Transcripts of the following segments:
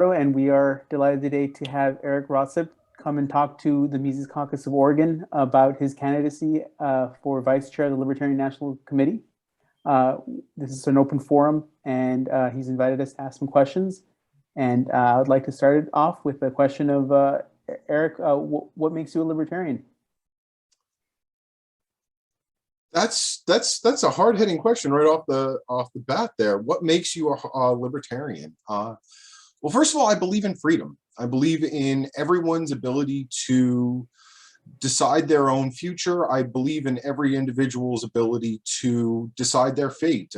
And we are delighted today to have Erik Raudsep come and talk to the Mises Caucus of Oregon about his candidacy for Vice Chair of the Libertarian National Committee. This is an open forum, and he's invited us to ask some questions. And I would like to start it off with a question of Erik, what makes you a libertarian? That's a hard-hitting question right off the bat there. What makes you a libertarian? Well, first of all, I believe in freedom. I believe in everyone's ability to decide their own future. I believe in every individual's ability to decide their fate.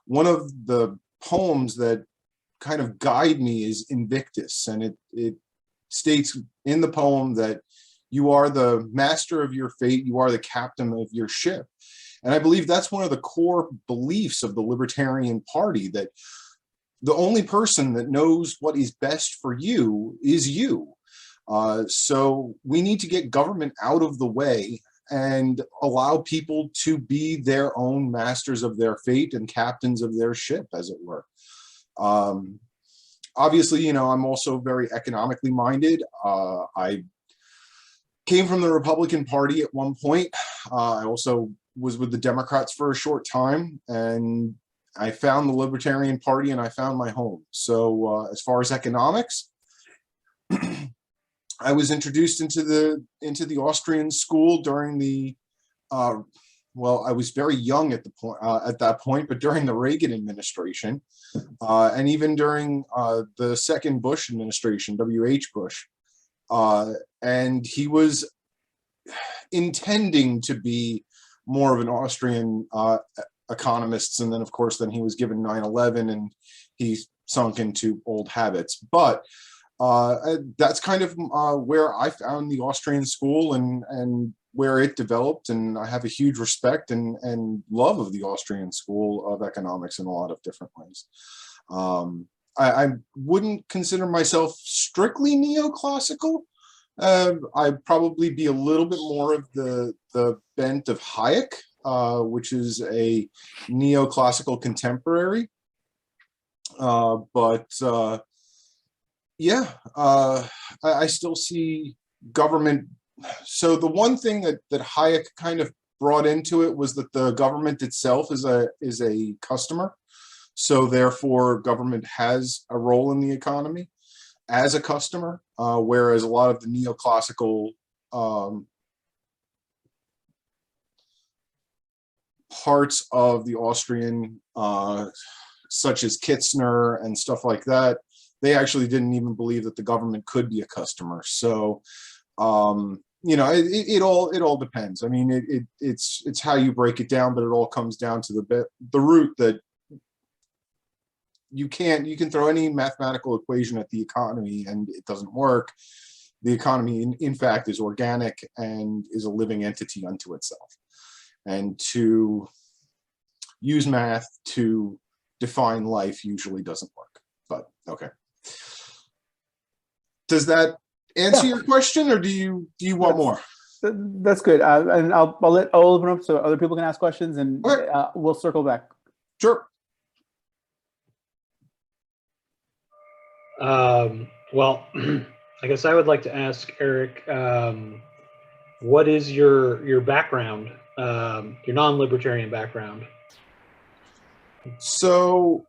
One of the poems that kind of guide me is Invictus, and it states in the poem that you are the master of your fate, you are the captain of your ship. And I believe that's one of the core beliefs of the Libertarian Party, that the only person that knows what is best for you is you. So we need to get government out of the way and allow people to be their own masters of their fate and captains of their ship, as it were. Obviously, you know, I'm also very economically minded. I came from the Republican Party at one point. I also was with the Democrats for a short time, and I found the Libertarian Party and I found my home. So as far as economics, I was introduced into the Austrian school during the well, I was very young at that point, but during the Reagan administration, and even during the second Bush administration, W.H. Bush, and he was intending to be more of an Austrian economist, and then of course he was given 9/11 and he sunk into old habits. But that's kind of where I found the Austrian school and where it developed, and I have a huge respect and love of the Austrian school of economics in a lot of different ways. I wouldn't consider myself strictly neoclassical. I'd probably be a little bit more of the bent of Hayek, which is a neoclassical contemporary. Yeah, I still see government. So the one thing that Hayek kind of brought into it was that the government itself is a customer. So therefore, government has a role in the economy as a customer, whereas a lot of the neoclassical parts of the Austrian, such as Kitzner and stuff like that, they actually didn't even believe that the government could be a customer. So, you know, it all depends. I mean, it's how you break it down, but it all comes down to the root that you can throw any mathematical equation at the economy and it doesn't work. The economy, in fact, is organic and is a living entity unto itself. And to use math to define life usually doesn't work. But okay. Does that answer your question, or do you want more? That's good. And I'll open up so other people can ask questions, and we'll circle back. Sure. Well, I guess I would like to ask Erik, what is your background, your non-libertarian background? So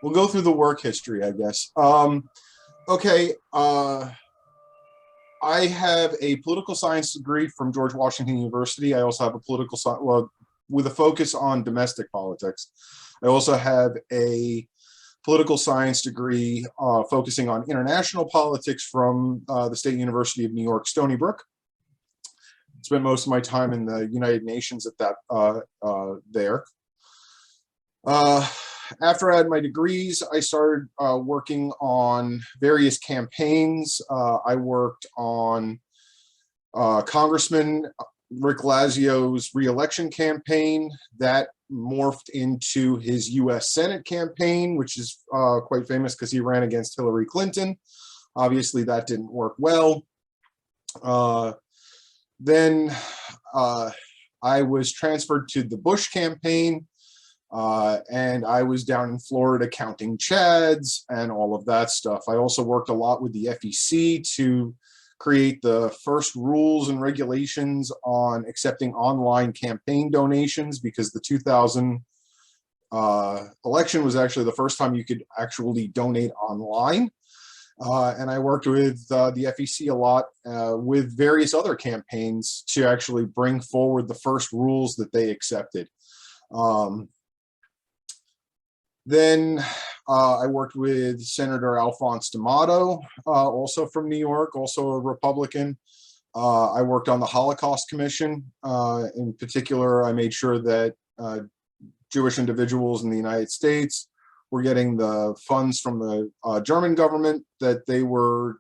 we'll go through the work history, I guess. Okay, I have a political science degree from George Washington University. I also have a political science, well, with a focus on domestic politics. I also have a political science degree focusing on international politics from the State University of New York, Stony Brook. Spent most of my time in the United Nations at that there. After I had my degrees, I started working on various campaigns. I worked on Congressman Rick Lazio's re-election campaign. That morphed into his U.S. Senate campaign, which is quite famous because he ran against Hillary Clinton. Obviously, that didn't work well. Then I was transferred to the Bush campaign. And I was down in Florida counting chads and all of that stuff. I also worked a lot with the FEC to create the first rules and regulations on accepting online campaign donations, because the 2000 election was actually the first time you could actually donate online. And I worked with the FEC a lot with various other campaigns to actually bring forward the first rules that they accepted. Then I worked with Senator Alphonse D'Amato, also from New York, also a Republican. I worked on the Holocaust Commission. In particular, I made sure that Jewish individuals in the United States were getting the funds from the German government that they were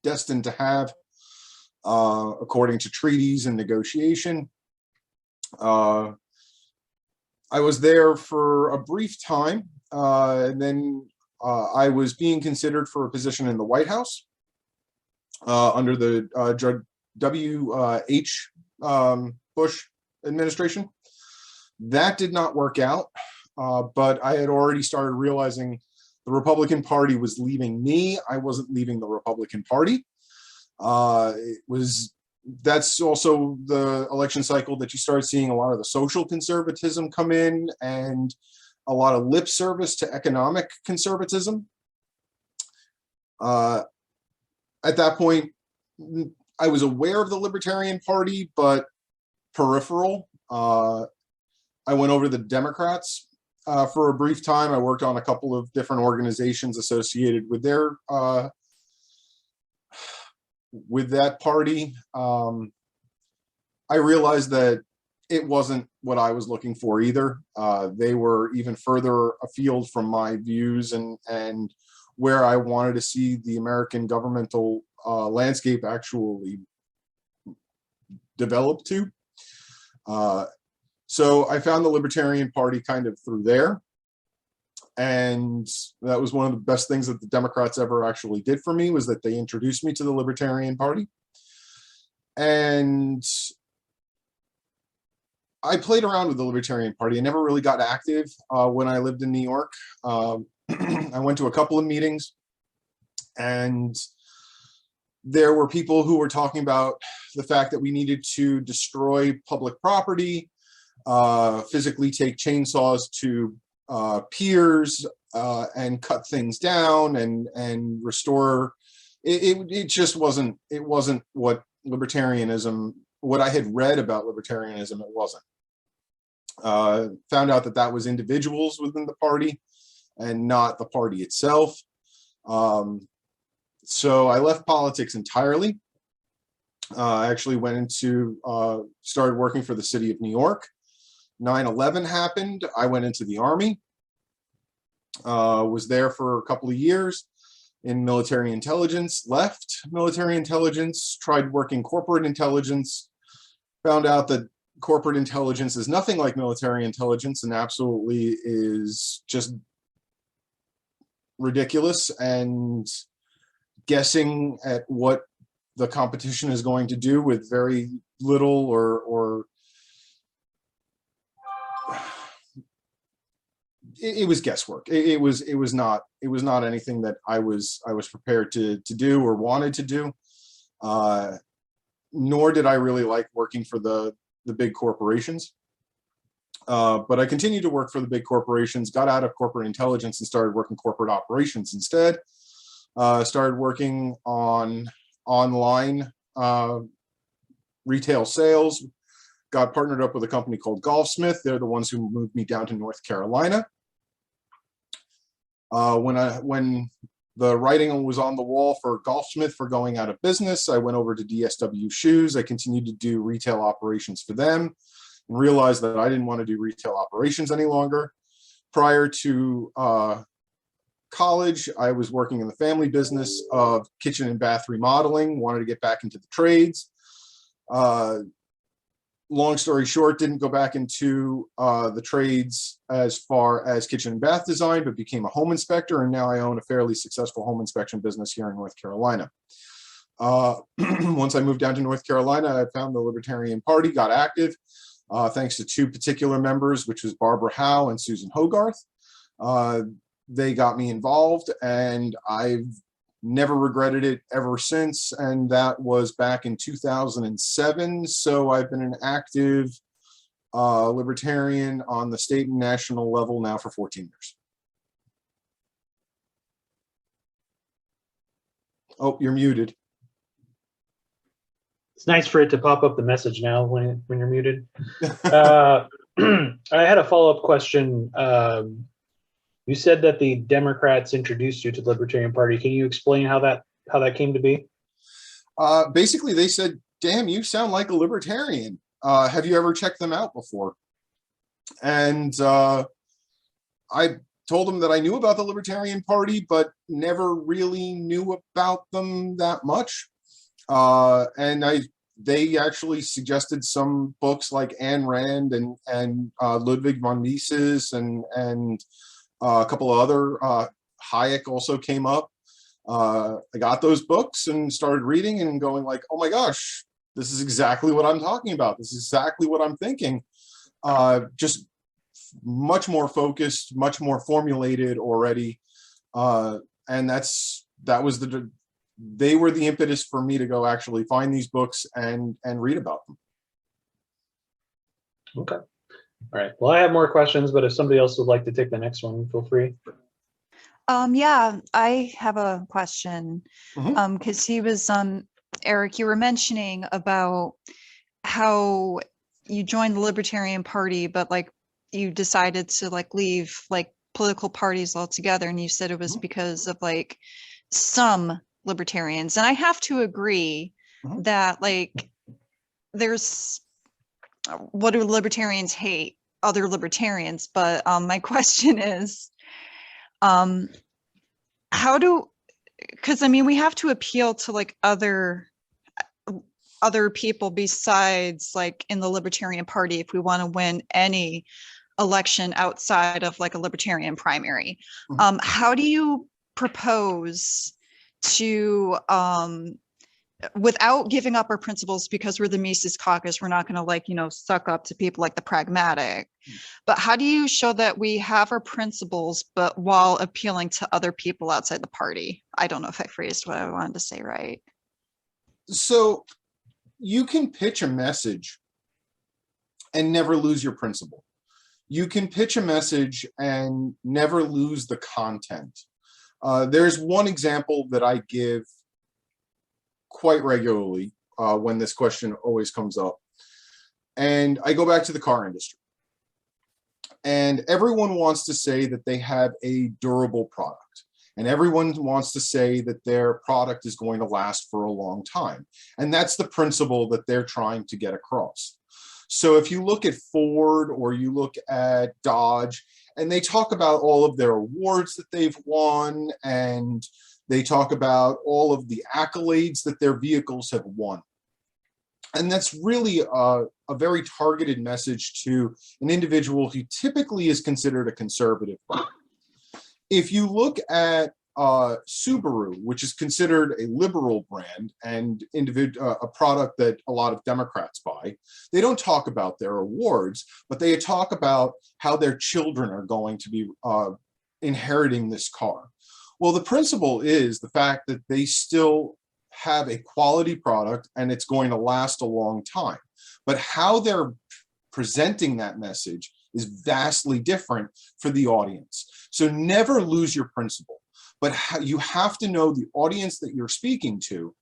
destined to have according to treaties and negotiation. I was there for a brief time, and then I was being considered for a position in the White House under the W.H. Bush administration. That did not work out, but I had already started realizing the Republican Party was leaving me. I wasn't leaving the Republican Party. That's also the election cycle that you start seeing a lot of the social conservatism come in and a lot of lip service to economic conservatism. At that point, I was aware of the Libertarian Party, but peripheral. I went over to the Democrats for a brief time. I worked on a couple of different organizations associated with their with that party. I realized that it wasn't what I was looking for either. They were even further afield from my views and where I wanted to see the American governmental landscape actually develop to. So I found the Libertarian Party kind of through there. And that was one of the best things that the Democrats ever actually did for me, was that they introduced me to the Libertarian Party. And I played around with the Libertarian Party. I never really got active when I lived in New York. I went to a couple of meetings, and there were people who were talking about the fact that we needed to destroy public property, physically take chainsaws to piers and cut things down and restore. It just wasn't, it wasn't what libertarianism, what I had read about libertarianism, it wasn't. Found out that that was individuals within the party and not the party itself. So I left politics entirely. I actually went into, started working for the city of New York. 9/11 happened. I went into the Army, was there for a couple of years in military intelligence, left military intelligence, tried working corporate intelligence, found out that corporate intelligence is nothing like military intelligence and absolutely is just ridiculous and guessing at what the competition is going to do with very little or it was guesswork. It was not anything that I was prepared to do or wanted to do. Nor did I really like working for the big corporations. But I continued to work for the big corporations, got out of corporate intelligence and started working corporate operations instead. Started working on online retail sales, got partnered up with a company called Golfsmith. They're the ones who moved me down to North Carolina. When the writing was on the wall for Golfsmith for going out of business, I went over to DSW Shoes. I continued to do retail operations for them and realized that I didn't want to do retail operations any longer. Prior to college, I was working in the family business of kitchen and bath remodeling, wanted to get back into the trades. Long story short, didn't go back into the trades as far as kitchen and bath design, but became a home inspector, and now I own a fairly successful home inspection business here in North Carolina. Once I moved down to North Carolina, I found the Libertarian Party, got active, thanks to two particular members, which was Barbara Howe and Susan Hogarth. They got me involved, and I've never regretted it ever since, and that was back in 2007. So I've been an active libertarian on the state and national level now for 14 years. Oh, you're muted. It's nice for it to pop up the message now when you're muted. I had a follow-up question. You said that the Democrats introduced you to the Libertarian Party. Can you explain how that came to be? Basically, they said, "Damn, you sound like a libertarian. Have you ever checked them out before?" And I told them that I knew about the Libertarian Party, but never really knew about them that much. And they actually suggested some books like Ayn Rand and Ludwig von Mises and a couple of other, Hayek also came up. I got those books and started reading and going like, oh my gosh, this is exactly what I'm talking about. This is exactly what I'm thinking. Just much more focused, much more formulated already. And they were the impetus for me to go actually find these books and read about them. Okay. All right. Well, I have more questions, but if somebody else would like to take the next one, feel free. Yeah, I have a question. Mhm. Because he was, Eric, you were mentioning about how you joined the Libertarian Party, but like you decided to like leave like political parties altogether, and you said it was because of like some libertarians. And I have to agree that like there's, what do libertarians hate? Other libertarians. But my question is, how do, because I mean, we have to appeal to like other people besides like in the Libertarian Party if we want to win any election outside of like a libertarian primary. How do you propose to, without giving up our principles, because we're the Mises Caucus, we're not going to like, suck up to people like the pragmatic, but how do you show that we have our principles, but while appealing to other people outside the party? I don't know if I phrased what I wanted to say right. So you can pitch a message and never lose your principle. You can pitch a message and never lose the content. There's one example that I give quite regularly when this question always comes up. And I go back to the car industry. And everyone wants to say that they have a durable product. And everyone wants to say that their product is going to last for a long time. And that's the principle that they're trying to get across. So if you look at Ford or you look at Dodge, and they talk about all of their awards that they've won, and they talk about all of the accolades that their vehicles have won. And that's really a very targeted message to an individual who typically is considered a conservative. If you look at Subaru, which is considered a liberal brand and a product that a lot of Democrats buy, they don't talk about their awards, but they talk about how their children are going to be inheriting this car. Well, the principle is the fact that they still have a quality product and it's going to last a long time. But how they're presenting that message is vastly different for the audience. So never lose your principle, but you have to know the audience that you're speaking to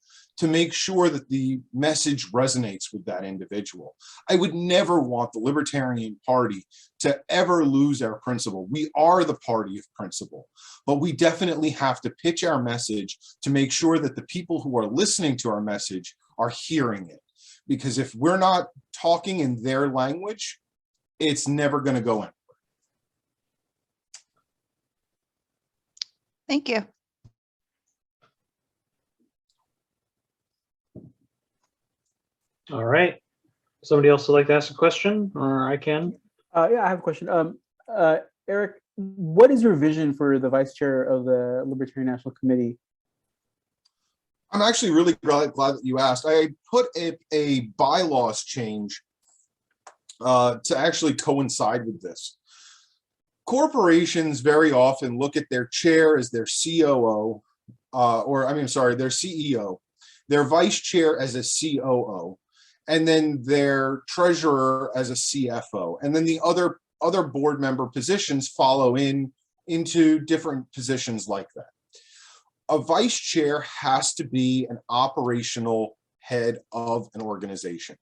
make sure that the message resonates with that individual. I would never want the Libertarian Party to ever lose our principle. We are the party of principle, but we definitely have to pitch our message to make sure that the people who are listening to our message are hearing it. Because if we're not talking in their language, it's never going to go anywhere. Thank you. All right. Somebody else would like to ask a question, or I can? Yeah, I have a question. Eric, what is your vision for the vice chair of the Libertarian National Committee? I'm actually really glad that you asked. I put a bylaws change to actually coincide with this. Corporations very often look at their chair as their COO, their CEO, their vice chair as a COO, and then their treasurer as a CFO, and then the other board member positions follow into different positions like that. A vice chair has to be an operational head of an organization.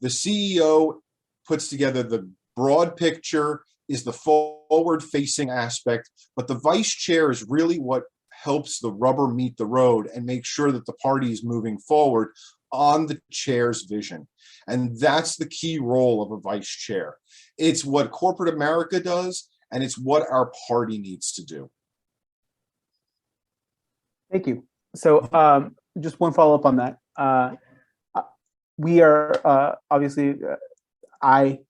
The CEO puts together the broad picture, is the forward-facing aspect, but the vice chair is really what helps the rubber meet the road and make sure that the party is moving forward on the chair's vision. And that's the key role of a vice chair. It's what corporate America does, and it's what our party needs to do. Thank you. So just one follow-up on that. We are obviously, I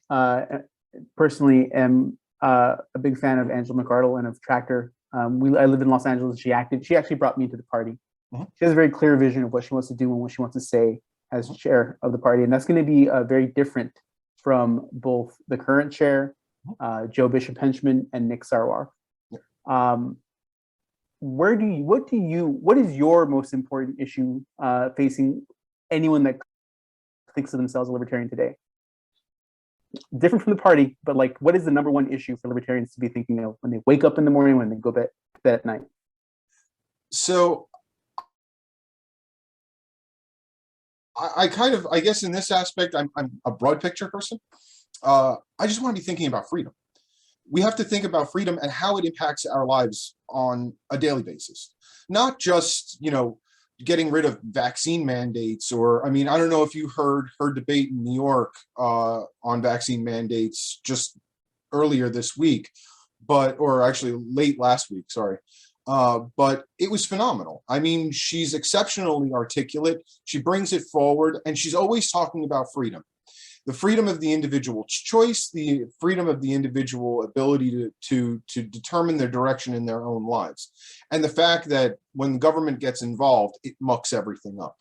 personally am a big fan of Angela McArdle and of Tractor. I live in Los Angeles. She actually brought me into the party. She has a very clear vision of what she wants to do and what she wants to say as chair of the party. And that's going to be very different from both the current chair, Joe Bishop Henchman, and Nick Sarwar. What is your most important issue facing anyone that thinks of themselves a libertarian today? Different from the party, but like, what is the number one issue for libertarians to be thinking of when they wake up in the morning, when they go to bed at night? So I guess in this aspect, I'm a broad picture person. I just want to be thinking about freedom. We have to think about freedom and how it impacts our lives on a daily basis. Not just, getting rid of vaccine mandates, or, I don't know if you heard debate in New York on vaccine mandates just earlier this week, or actually late last week, sorry. But it was phenomenal. She's exceptionally articulate. She brings it forward, and she's always talking about freedom. The freedom of the individual choice, the freedom of the individual ability to determine their direction in their own lives. And the fact that when the government gets involved, it mucks everything up.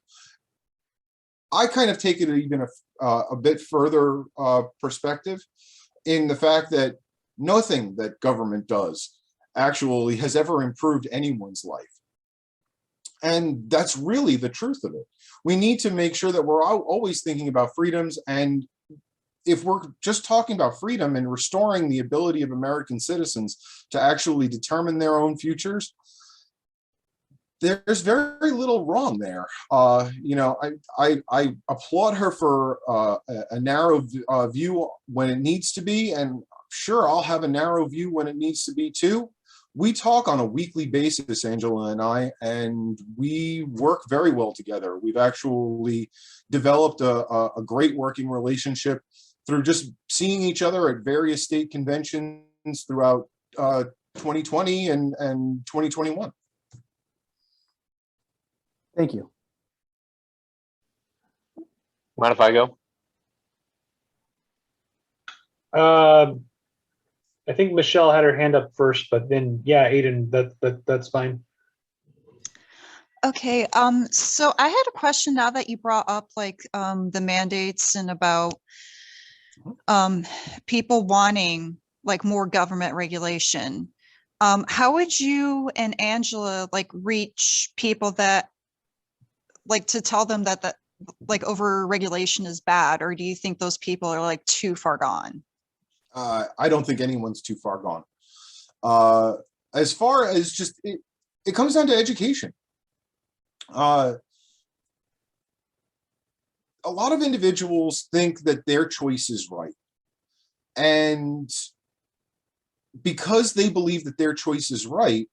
I kind of take it even a bit further perspective in the fact that nothing that government does actually has ever improved anyone's life. And that's really the truth of it. We need to make sure that we're always thinking about freedoms. And if we're just talking about freedom and restoring the ability of American citizens to actually determine their own futures, there's very little wrong there. I applaud her for a narrow view when it needs to be, and sure, I'll have a narrow view when it needs to be too. We talk on a weekly basis, Angela and I, and we work very well together. We've actually developed a great working relationship through just seeing each other at various state conventions throughout 2020 and 2021. Thank you. Mind if I go? I think Michelle had her hand up first, but then, yeah, Aiden, that's fine. Okay, so I had a question now that you brought up the mandates and about people wanting more government regulation. How would you and Angela reach people that to tell them that over regulation is bad, or do you think those people are too far gone? I don't think anyone's too far gone. As far as just it comes down to education. A lot of individuals think that their choice is right. And because they believe that their choice is right,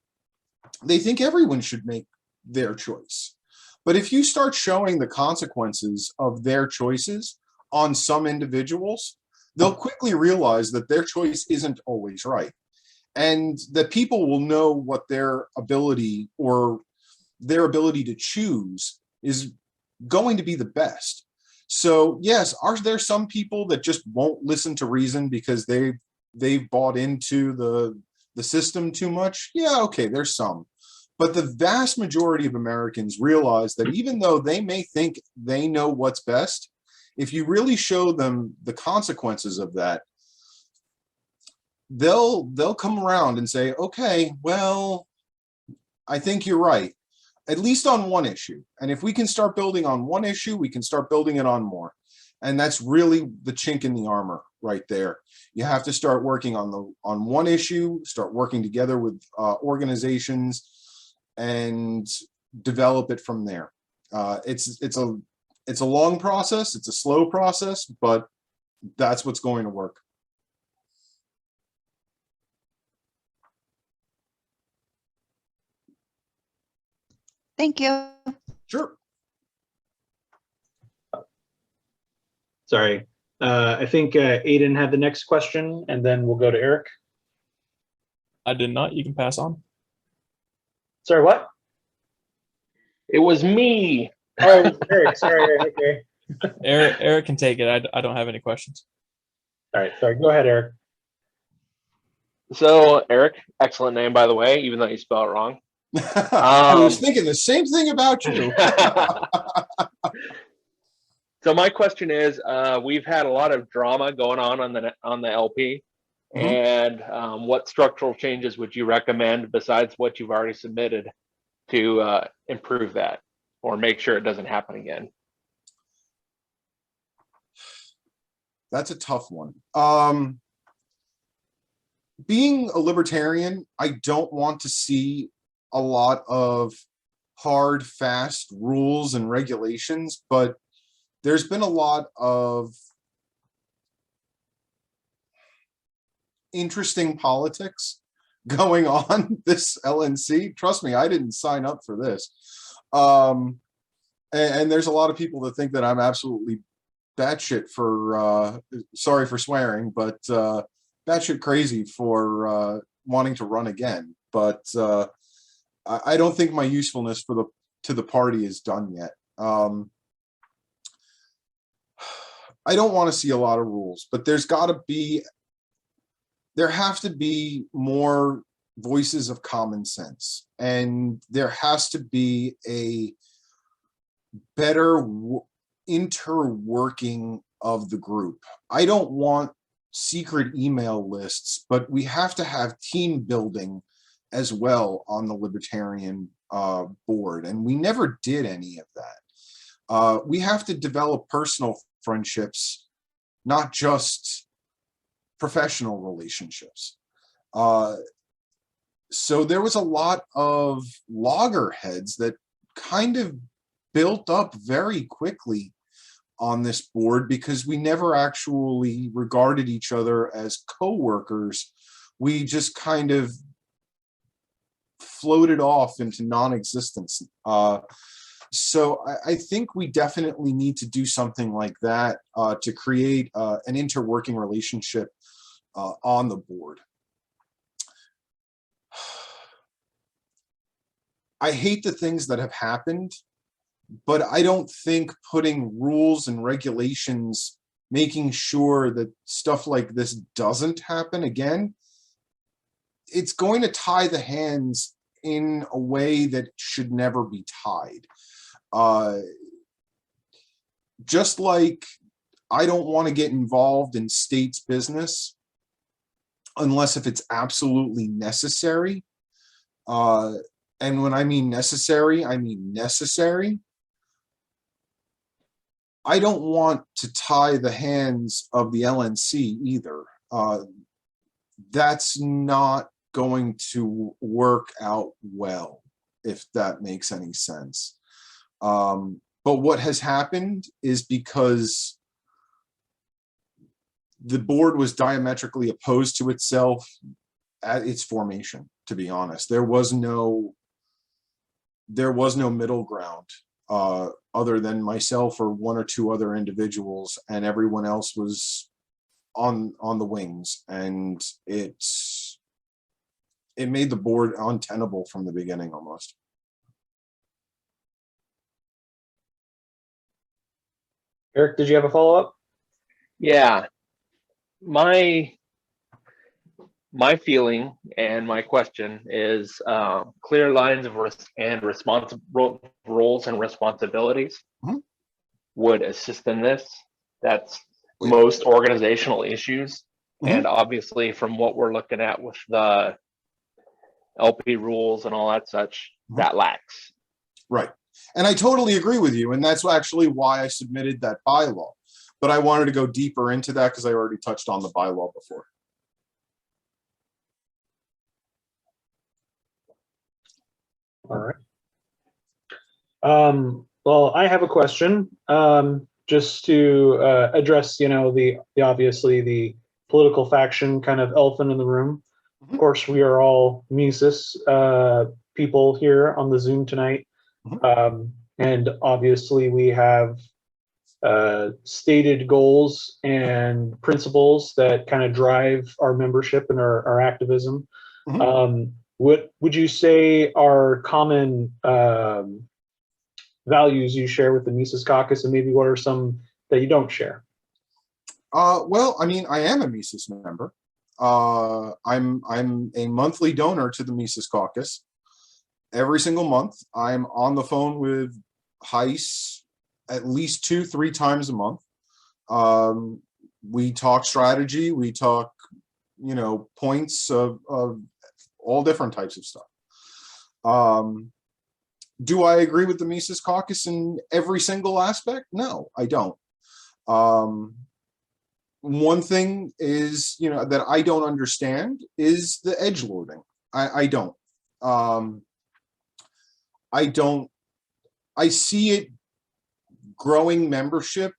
they think everyone should make their choice. But if you start showing the consequences of their choices on some individuals, they'll quickly realize that their choice isn't always right. And that people will know what their ability to choose is going to be the best. So yes, are there some people that just won't listen to reason because they've bought into the system too much? Yeah, okay, there's some. But the vast majority of Americans realize that even though they may think they know what's best, if you really show them the consequences of that, they'll come around and say, okay, well, I think you're right, at least on one issue. And if we can start building on one issue, we can start building it on more. And that's really the chink in the armor right there. You have to start working on one issue, start working together with organizations, and develop it from there. It's a long process, it's a slow process, but that's what's going to work. Thank you. Sure. Sorry. I think Aiden had the next question, and then we'll go to Eric. I did not. You can pass on. Sorry, what? It was me. Oh, Eric. Sorry. Okay. Eric can take it. I don't have any questions. All right. Sorry. Go ahead, Eric. So Eric, excellent name, by the way, even though you spell it wrong. I was thinking the same thing about you. So my question is, we've had a lot of drama going on the LP, and what structural changes would you recommend besides what you've already submitted to improve that or make sure it doesn't happen again? That's a tough one. Being a libertarian, I don't want to see a lot of hard, fast rules and regulations, but there's been a lot of interesting politics going on this LNC. Trust me, I didn't sign up for this. And there's a lot of people that think that I'm absolutely batshit for, sorry for swearing, but batshit crazy for wanting to run again. But I don't think my usefulness to the party is done yet. I don't want to see a lot of rules, but there have to be more voices of common sense, and there has to be a better interworking of the group. I don't want secret email lists, but we have to have team building as well on the Libertarian board, and we never did any of that. We have to develop personal friendships, not just professional relationships. So there was a lot of loggerheads that kind of built up very quickly on this board because we never actually regarded each other as co-workers. We just kind of floated off into non-existence. So I think we definitely need to do something like that to create an interworking relationship on the board. I hate the things that have happened, but I don't think putting rules and regulations, making sure that stuff like this doesn't happen again, it's going to tie the hands in a way that should never be tied. Just like I don't want to get involved in state's business unless if it's absolutely necessary. And when I mean necessary, I mean necessary. I don't want to tie the hands of the LNC either. That's not going to work out well, if that makes any sense. But what has happened is because the board was diametrically opposed to itself at its formation, to be honest. There was no middle ground other than myself or one or two other individuals, and everyone else was on the wings, and it made the board untenable from the beginning almost. Eric, did you have a follow-up? Yeah, my feeling and my question is clear lines of roles and responsibilities would assist in this. That's most organizational issues. Mhm. And obviously from what we're looking at with the LP rules and all that such, Mhm. that lacks. Right. And I totally agree with you. And that's actually why I submitted that bylaw. But I wanted to go deeper into that because I already touched on the bylaw before. All right. Well, I have a question, just to address, the obviously the political faction kind of elephant in the room. Mhm. Of course, we are all Mises people here on the Zoom tonight, and obviously we have stated goals and principles that kind of drive our membership and our activism. Mhm. What would you say are common values you share with the Mises Caucus, and maybe what are some that you don't share? Well, I mean, I am a Mises member. I'm a monthly donor to the Mises Caucus. Every single month, I'm on the phone with Heiss at least 2-3 times a month. We talk strategy. We talk, points of all different types of stuff. Do I agree with the Mises Caucus in every single aspect? No, I don't. One thing is, that I don't understand is the edgelording. I don't. I see it growing membership,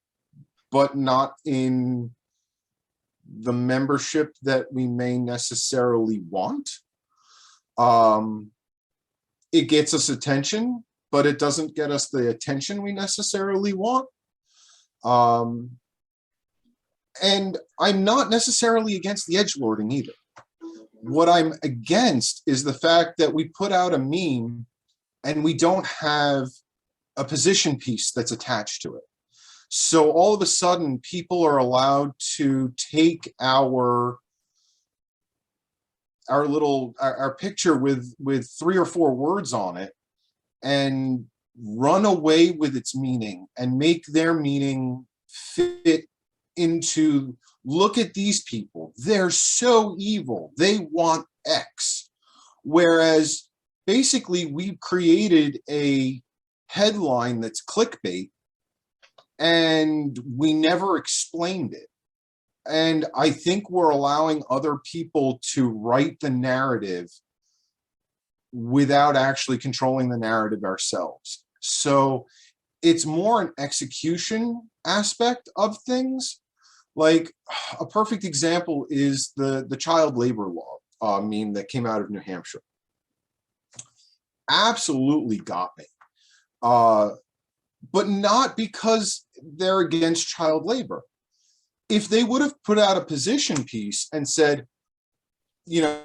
but not in the membership that we may necessarily want. It gets us attention, but it doesn't get us the attention we necessarily want. And I'm not necessarily against the edgelording either. What I'm against is the fact that we put out a meme and we don't have a position piece that's attached to it. So all of a sudden, people are allowed to take our picture with 3 or 4 words on it and run away with its meaning and make their meaning fit into, look at these people, they're so evil, they want X. Whereas basically we've created a headline that's clickbait and we never explained it. And I think we're allowing other people to write the narrative without actually controlling the narrative ourselves. So it's more an execution aspect of things. Like a perfect example is the child labor law meme that came out of New Hampshire. Absolutely got me. But not because they're against child labor. If they would have put out a position piece and said,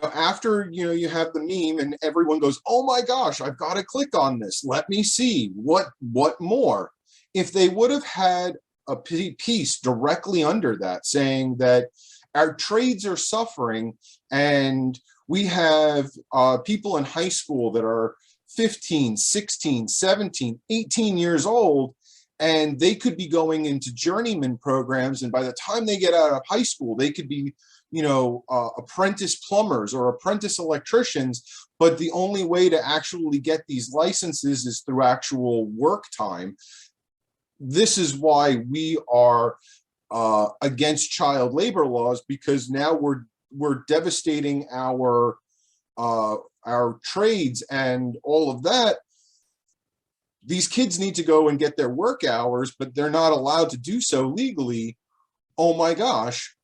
after, you have the meme and everyone goes, oh my gosh, I've got to click on this. Let me see what more. If they would have had a piece directly under that saying that our trades are suffering and we have people in high school that are 15, 16, 17, 18 years old, and they could be going into journeyman programs. And by the time they get out of high school, they could be, apprentice plumbers or apprentice electricians. But the only way to actually get these licenses is through actual work time. This is why we are against child labor laws, because now we're devastating our trades and all of that. These kids need to go and get their work hours, but they're not allowed to do so legally. Oh my gosh.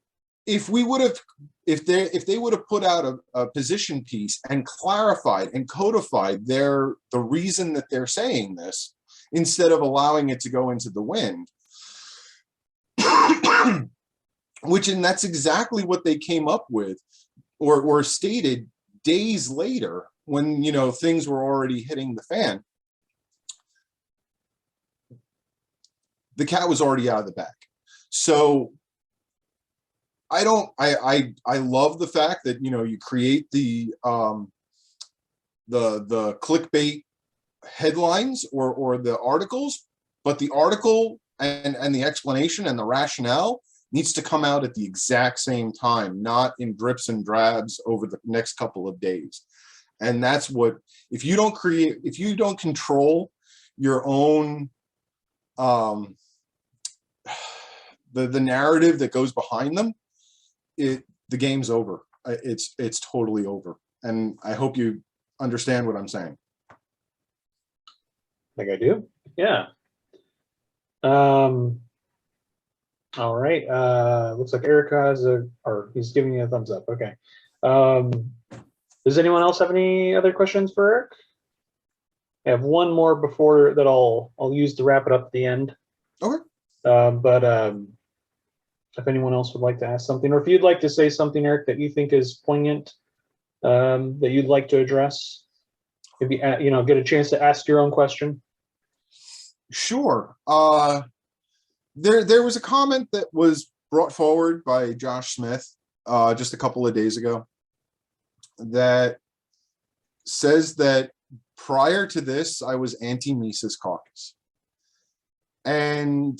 If they would have put out a position piece and clarified and codified the reason that they're saying this, instead of allowing it to go into the wind, and that's exactly what they came up with or stated days later when, things were already hitting the fan. The cat was already out of the bag. So I love the fact that, you create the clickbait headlines or the articles, but the article and the explanation and the rationale needs to come out at the exact same time, not in drips and drabs over the next couple of days. And that's what, if you don't control your own, the narrative that goes behind them, the game's over. It's totally over. And I hope you understand what I'm saying. I think I do. Yeah. All right. Looks like Eric has or he's giving you a thumbs up. Okay. Does anyone else have any other questions for Eric? I have one more before that I'll use to wrap it up at the end. Okay. But if anyone else would like to ask something, or if you'd like to say something, Eric, that you think is poignant, that you'd like to address, maybe get a chance to ask your own question. Sure. There was a comment that was brought forward by Josh Smith just a couple of days ago that says that prior to this, I was anti-Mises Caucus. And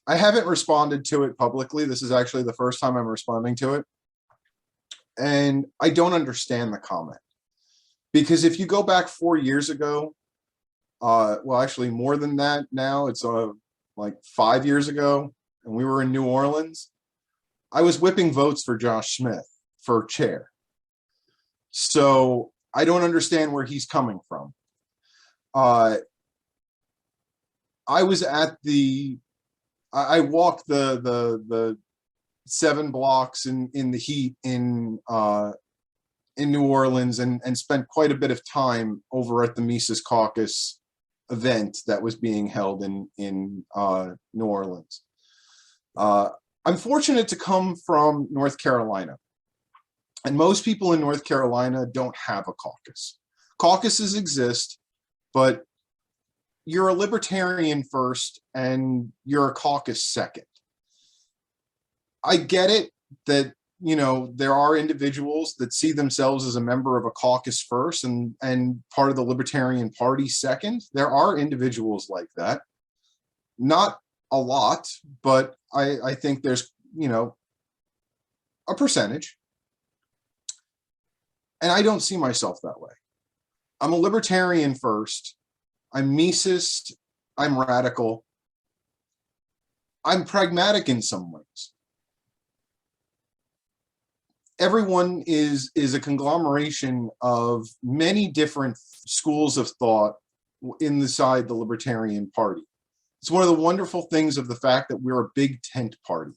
I haven't responded to it publicly. This is actually the first time I'm responding to it. And I don't understand the comment. Because if you go back 4 years ago, well, actually more than that now, it's like 5 years ago, and we were in New Orleans, I was whipping votes for Josh Smith for chair. So I don't understand where he's coming from. I was at I walked the 7 blocks in the heat in New Orleans and spent quite a bit of time over at the Mises Caucus event that was being held in New Orleans. I'm fortunate to come from North Carolina, and most people in North Carolina don't have a caucus. Caucuses exist, but you're a libertarian first and you're a caucus second. I get it that, there are individuals that see themselves as a member of a caucus first and part of the Libertarian Party second. There are individuals like that. Not a lot, but I think there's, a percentage. And I don't see myself that way. I'm a libertarian first. I'm Mises. I'm radical. I'm pragmatic in some ways. Everyone is a conglomeration of many different schools of thought inside the Libertarian Party. It's one of the wonderful things of the fact that we're a big tent party.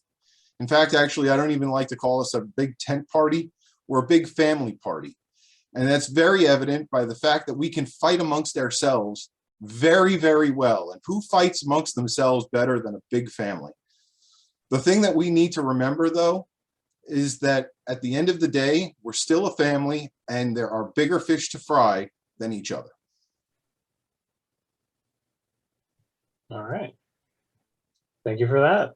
In fact, actually, I don't even like to call us a big tent party. We're a big family party. And that's very evident by the fact that we can fight amongst ourselves very, very well. And who fights amongst themselves better than a big family? The thing that we need to remember, though, is that at the end of the day, we're still a family and there are bigger fish to fry than each other. All right. Thank you for that.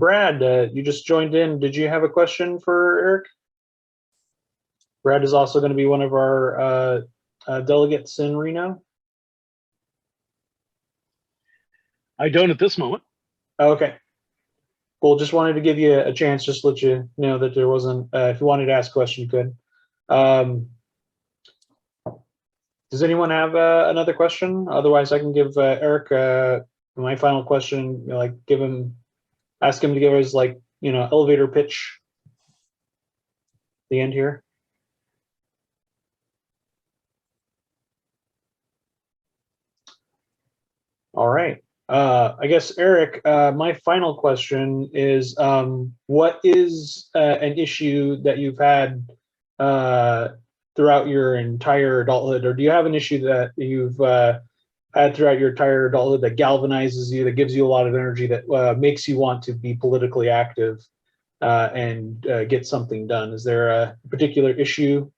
Brad, you just joined in. Did you have a question for Eric? Brad is also going to be one of our delegates in Reno. I don't at this moment. Okay. Cool. Just wanted to give you a chance, just to let you know that there wasn't, if you wanted to ask a question, you could. Does anyone have another question? Otherwise, I can give Eric my final question, ask him to give us elevator pitch at the end here. All right. I guess, Eric, my final question is, what is an issue that you've had throughout your entire adulthood, or do you have an issue that you've had throughout your entire adulthood that galvanizes you, that gives you a lot of energy, that makes you want to be politically active and get something done? Is there a particular issue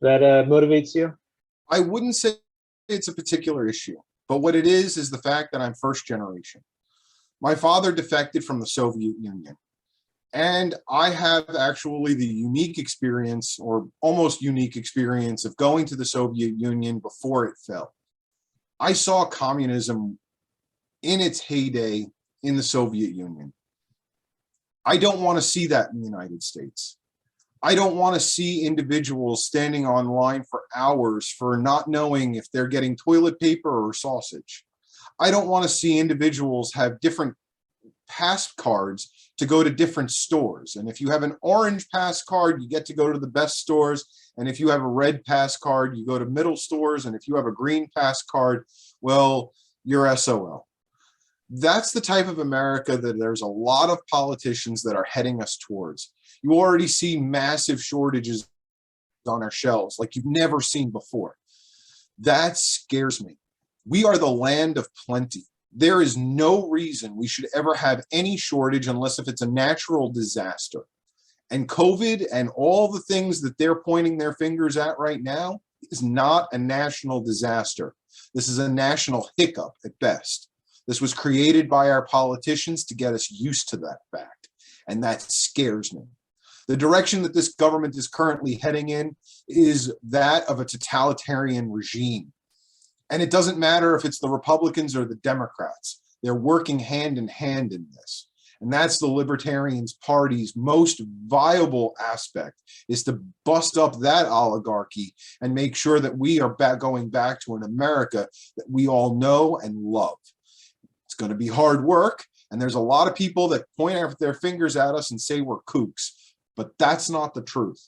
that motivates you? I wouldn't say it's a particular issue, but what it is the fact that I'm first generation. My father defected from the Soviet Union, And I have actually the unique experience, or almost unique experience, of going to the Soviet Union before it fell. I saw communism in its heyday in the Soviet Union. I don't want to see that in the United States. I don't want to see individuals standing online for hours for not knowing if they're getting toilet paper or sausage. I don't want to see individuals have different pass cards to go to different stores. And if you have an orange pass card, you get to go to the best stores. And if you have a red pass card, you go to middle stores. And if you have a green pass card, well, you're SOL. That's the type of America that there's a lot of politicians that are heading us towards. You already see massive shortages on our shelves like you've never seen before. That scares me. We are the land of plenty. There is no reason we should ever have any shortage unless if it's a natural disaster. And COVID and all the things that they're pointing their fingers at right now is not a national disaster. This is a national hiccup at best. This was created by our politicians to get us used to that fact. And that scares me. The direction that this government is currently heading in is that of a totalitarian regime. And it doesn't matter if it's the Republicans or the Democrats. They're working hand in hand in this. And that's the Libertarians Party's most viable aspect, is to bust up that oligarchy and make sure that we are going back to an America that we all know and love. It's going to be hard work. And there's a lot of people that point their fingers at us and say we're kooks, but that's not the truth.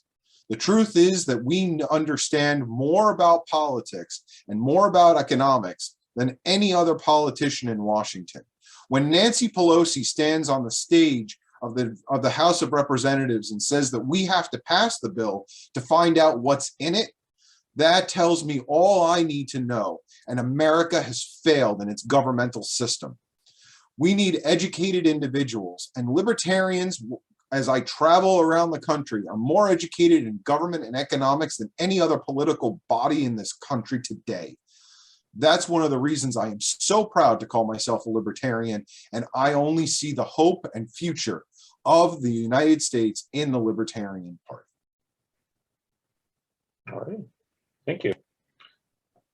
The truth is that we understand more about politics and more about economics than any other politician in Washington. When Nancy Pelosi stands on the stage of the House of Representatives and says that we have to pass the bill to find out what's in it, that tells me all I need to know. And America has failed in its governmental system. We need educated individuals, and libertarians, as I travel around the country, are more educated in government and economics than any other political body in this country today. That's one of the reasons I am so proud to call myself a libertarian, and I only see the hope and future of the United States in the Libertarian Party. All right. Thank you.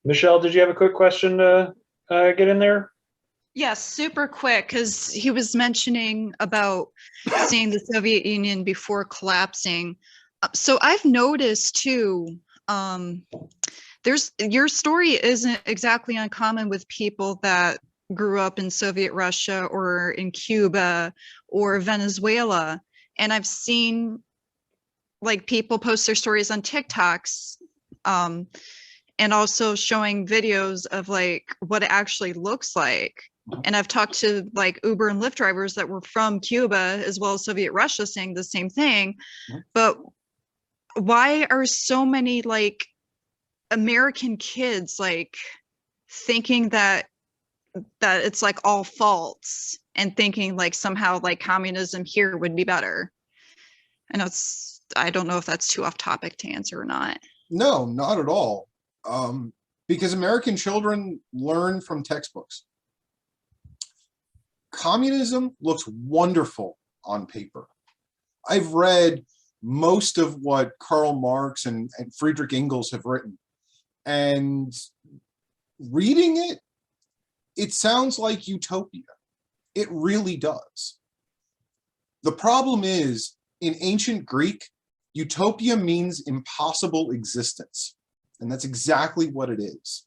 Michelle, did you have a quick question to get in there? Yes, super quick, because he was mentioning about seeing the Soviet Union before collapsing. So I've noticed too, your story isn't exactly uncommon with people that grew up in Soviet Russia or in Cuba or Venezuela. And I've seen like people post their stories on TikToks, and also showing videos of like what it actually looks like. And I've talked to like Uber and Lyft drivers that were from Cuba as well as Soviet Russia saying the same thing. But why are so many like American kids like thinking that it's like all false and thinking like somehow like communism here would be better? I know I don't know if that's too off topic to answer or not. No, not at all. Because American children learn from textbooks. Communism looks wonderful on paper. I've read most of what Karl Marx and Friedrich Engels have written, and reading it, it sounds like utopia. It really does. The problem is, in ancient Greek, utopia means impossible existence, and that's exactly what it is.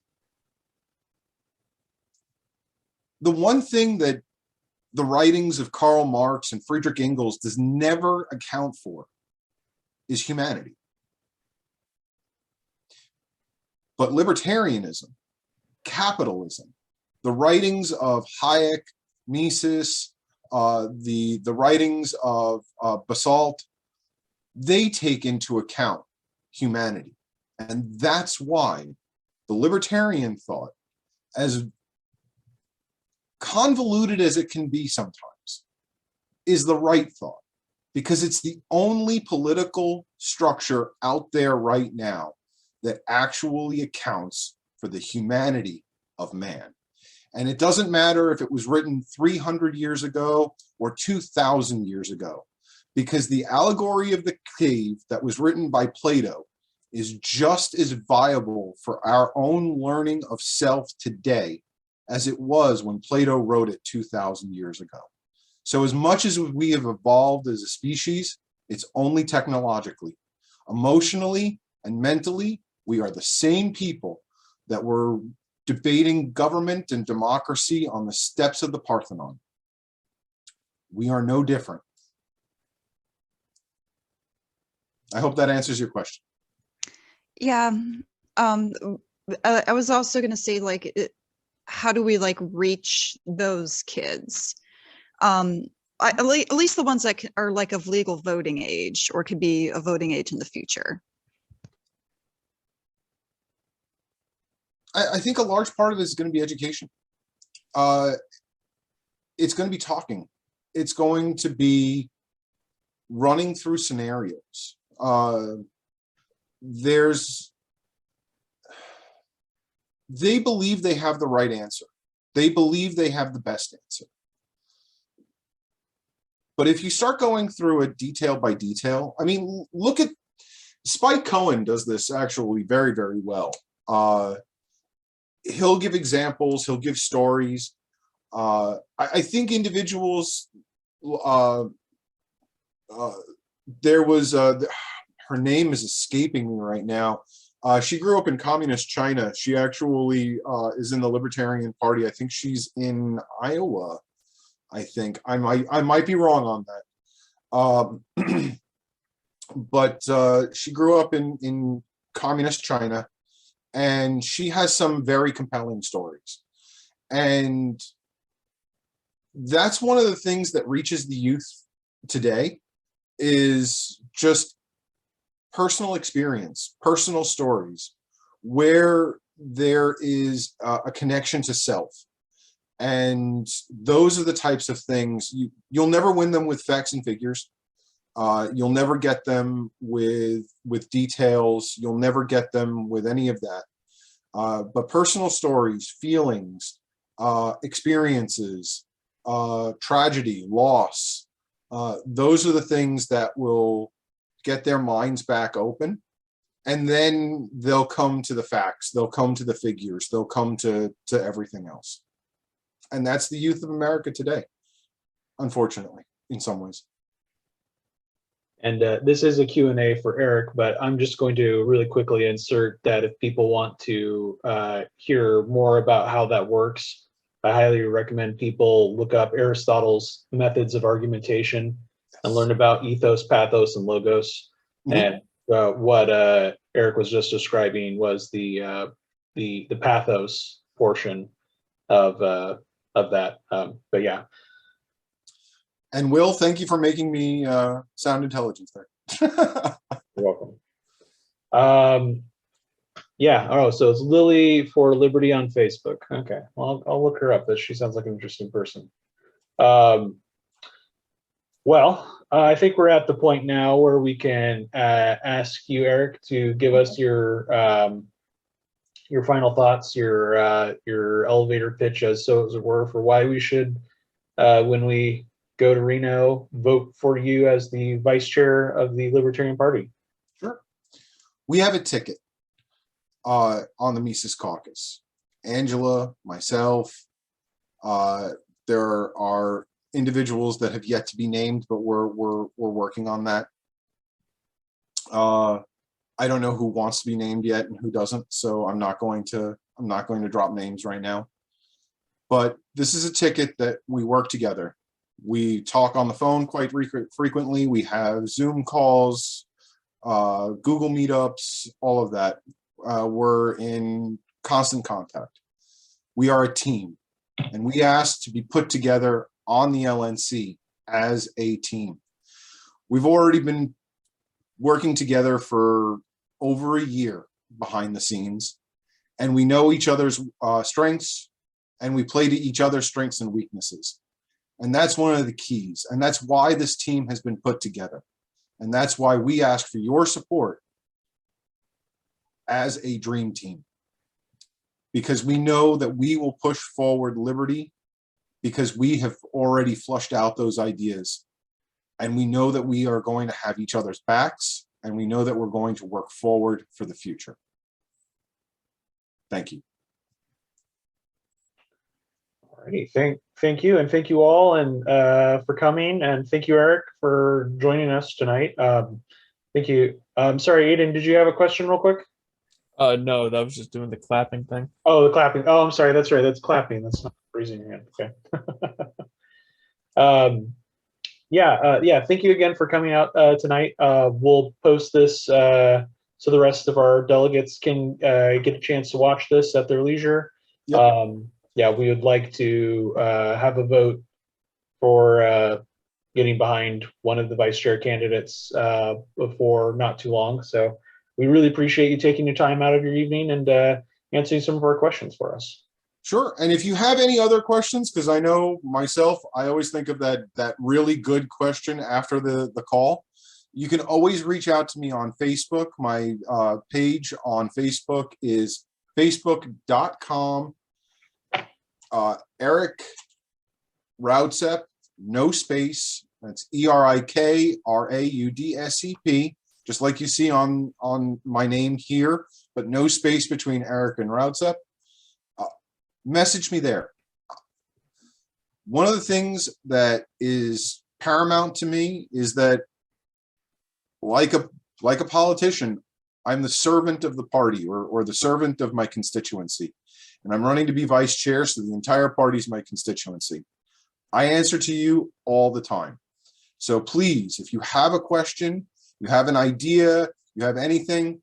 The one thing that the writings of Karl Marx and Friedrich Engels does never account for is humanity. But libertarianism, capitalism, the writings of Hayek, Mises, the writings of Basalt, they take into account humanity. And that's why the libertarian thought, as convoluted as it can be sometimes, is the right thought, because it's the only political structure out there right now that actually accounts for the humanity of man. And it doesn't matter if it was written 300 years ago or 2,000 years ago. because the allegory of the cave that was written by Plato is just as viable for our own learning of self today as it was when Plato wrote it 2,000 years ago. So as much as we have evolved as a species, it's only technologically. Emotionally and mentally, we are the same people that were debating government and democracy on the steps of the Parthenon. We are no different. I hope that answers your question. Yeah. I was also going to say, like, how do we like reach those kids? At least the ones that are like of legal voting age or could be a voting age in the future. I think a large part of it is going to be education. It's going to be talking. It's going to be running through scenarios. They believe they have the right answer. They believe they have the best answer. But if you start going through it detail by detail, I mean, look at Spike Cohen does this actually very, very well. He'll give examples, he'll give stories. I think individuals, there was, her name is escaping me right now. She grew up in communist China. She actually is in the Libertarian Party. I think she's in Iowa. I think I might be wrong on that. But she grew up in communist China, and she has some very compelling stories. And that's one of the things that reaches the youth today, is just personal experience, personal stories, where there is a connection to self. And those are the types of things you'll never win them with facts and figures. You'll never get them with details. You'll never get them with any of that. But personal stories, feelings, experiences, tragedy, loss, those are the things that will get their minds back open. And then they'll come to the facts, they'll come to the figures, they'll come to everything else. And that's the youth of America today, unfortunately, in some ways. And this is a Q&A for Erik, but I'm just going to really quickly insert that if people want to hear more about how that works, I highly recommend people look up Aristotle's methods of argumentation and learn about ethos, pathos, and logos. And what Erik was just describing was the pathos portion of that. But yeah. And Will, thank you for making me sound intelligent there. You're welcome. Yeah. Oh, so it's Lily for Liberty on Facebook. Okay. Well, I'll look her up. She sounds like an interesting person. Well, I think we're at the point now where we can ask you, Erik, to give us your final thoughts, your elevator pitch, as it were, for why we should, when we go to Reno, vote for you as the vice chair of the Libertarian Party. Sure. We have a ticket on the Mises Caucus. Angela, myself, there are individuals that have yet to be named, but we're working on that. I don't know who wants to be named yet and who doesn't, so I'm not going to drop names right now. But this is a ticket that we work together. We talk on the phone quite frequently. We have Zoom calls, Google Meetups, all of that. We're in constant contact. We are a team, and we ask to be put together on the LNC as a team. We've already been working together for over a year behind the scenes, and we know each other's strengths, and we play to each other's strengths and weaknesses. And that's one of the keys. And that's why this team has been put together. And that's why we ask for your support as a dream team. Because we know that we will push forward liberty, because we have already flushed out those ideas. And we know that we are going to have each other's backs, and we know that we're going to work forward for the future. Thank you. Alrighty, thank you, and thank you all, and for coming, and thank you, Eric, for joining us tonight. Thank you. Sorry, Aiden, did you have a question real quick? No, that was just doing the clapping thing. Oh, the clapping. Oh, I'm sorry. That's right. That's clapping. That's not raising your hand. Okay. Yeah. Thank you again for coming out tonight. We'll post this so the rest of our delegates can get a chance to watch this at their leisure. Yep. Yeah, we would like to have a vote for getting behind one of the vice chair candidates before not too long. So we really appreciate you taking your time out of your evening and answering some of our questions for us. Sure. And if you have any other questions, because I know myself, I always think of that really good question after the call. You can always reach out to me on Facebook. My page on Facebook is facebook.com Erik Raudsep, no space. That's ERIKRAUDSEP, just like you see on my name here, but no space between Erik and Raudsep. Message me there. One of the things that is paramount to me is that, like a politician, I'm the servant of the party or the servant of my constituency. And I'm running to be vice chair, so the entire party is my constituency. I answer to you all the time. So please, if you have a question, you have an idea, you have anything,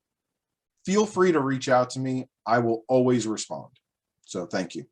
feel free to reach out to me. I will always respond. So thank you.